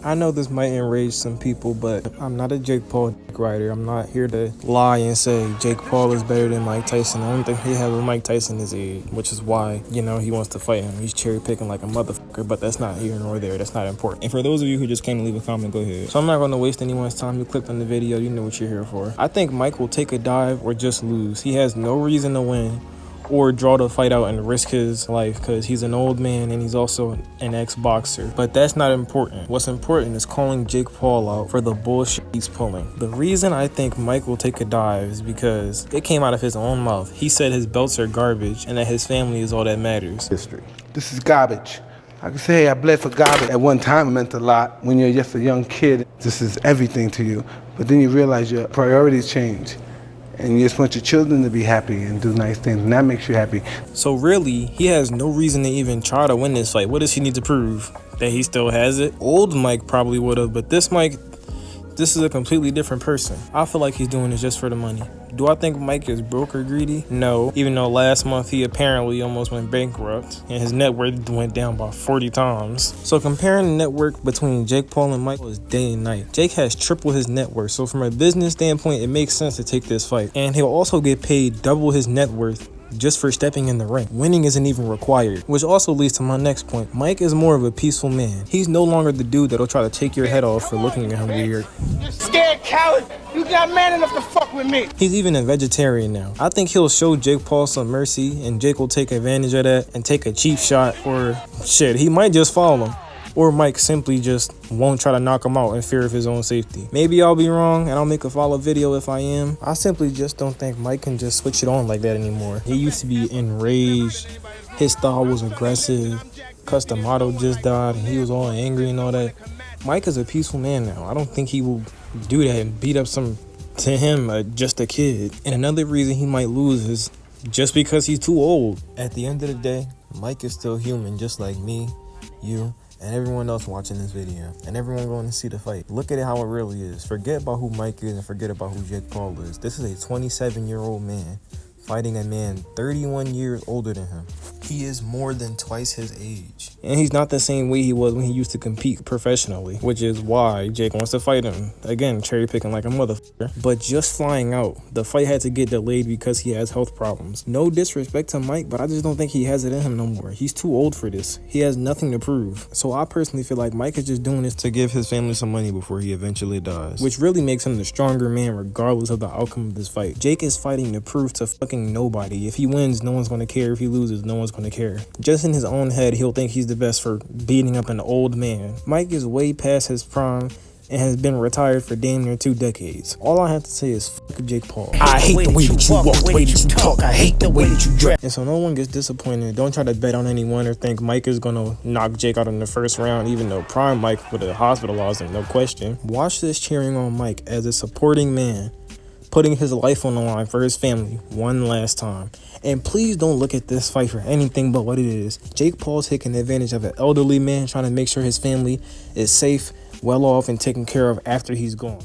I know this might enrage some people, but I'm not a Jake Paul writer. I'm not here to lie and say Jake Paul is better than Mike Tyson. I don't think he has what Mike Tyson is, which is why, he wants to fight him. He's cherry picking like a motherfucker, but that's not here nor there. That's not important. And for those of you who just came to leave a comment, go ahead. So I'm not going to waste anyone's time. You clicked on the video. You know what you're here for. I think Mike will take a dive or just lose. He has no reason to win or draw the fight out and risk his life because he's an old man and he's also an ex-boxer. But that's not important. What's important is calling Jake Paul out for the bullshit he's pulling. The reason I think Mike will take a dive is because it came out of his own mouth. He said his belts are garbage and that his family is all that matters. History. This is garbage. I can say I bled for garbage. At one time it meant a lot. When you're just a young kid, this is everything to you. But then you realize your priorities change. And you just want your children to be happy and do nice things, and that makes you happy. So really, he has no reason to even try to win this fight. What does he need to prove? That he still has it? Old Mike probably would have, but this Mike, this is a completely different person. I feel like he's doing this just for the money. Do I think Mike is broke or greedy? No, even though last month he apparently almost went bankrupt and his net worth went down by 40 times. So comparing the net worth between Jake Paul and Mike is day and night. Jake has triple his net worth, so from a business standpoint, it makes sense to take this fight. And he'll also get paid double his net worth just for stepping in the ring. Winning isn't even required, which also leads to my next point. Mike is more of a peaceful man. He's no longer the dude that'll try to take your head off for looking at him weird. You scared coward? You not man enough to fuck with me. He's even a vegetarian now. I think he'll show Jake Paul some mercy and Jake will take advantage of that and take a cheap shot, or shit, he might just follow him. Or Mike simply just won't try to knock him out in fear of his own safety. Maybe I'll be wrong and I'll make a follow video if I am. I simply just don't think Mike can just switch it on like that anymore. He used to be enraged. His style was aggressive. Customato just died and he was all angry and all that. Mike is a peaceful man now. I don't think he will do that and beat up just a kid. And another reason he might lose is just because he's too old. At the end of the day, Mike is still human just like me, you, and everyone else watching this video, and everyone going to see the fight. Look at it how it really is. Forget about who Mike is and forget about who Jake Paul is. This is a 27-year-old man fighting a man 31 years older than him. He is more than twice his age. And he's not the same way he was when he used to compete professionally, which is why Jake wants to fight him. Again, cherry picking like a motherfucker. But just flying out, the fight had to get delayed because he has health problems. No disrespect to Mike, but I just don't think he has it in him no more. He's too old for this. He has nothing to prove. So I personally feel like Mike is just doing this to give his family some money before he eventually dies, which really makes him the stronger man regardless of the outcome of this fight. Jake is fighting to prove to fucking nobody. If he wins, no one's going to care. If he loses, no one's going to care. Just in his own head, he'll think he's the best for beating up an old man. Mike is way past his prime and has been retired for damn near 2 decades. All I have to say is fuck Jake Paul. I hate the way that you walk, the way that you talk. I hate the way that you dress. And so no one gets disappointed. Don't try to bet on anyone or think Mike is gonna knock Jake out in the first round, even though prime Mike would have hospitalized him, no question. Watch this cheering on Mike as a supporting man, putting his life on the line for his family one last time. And please don't look at this fight for anything but what it is. Jake Paul's taking advantage of an elderly man trying to make sure his family is safe, well off, and taken care of after he's gone.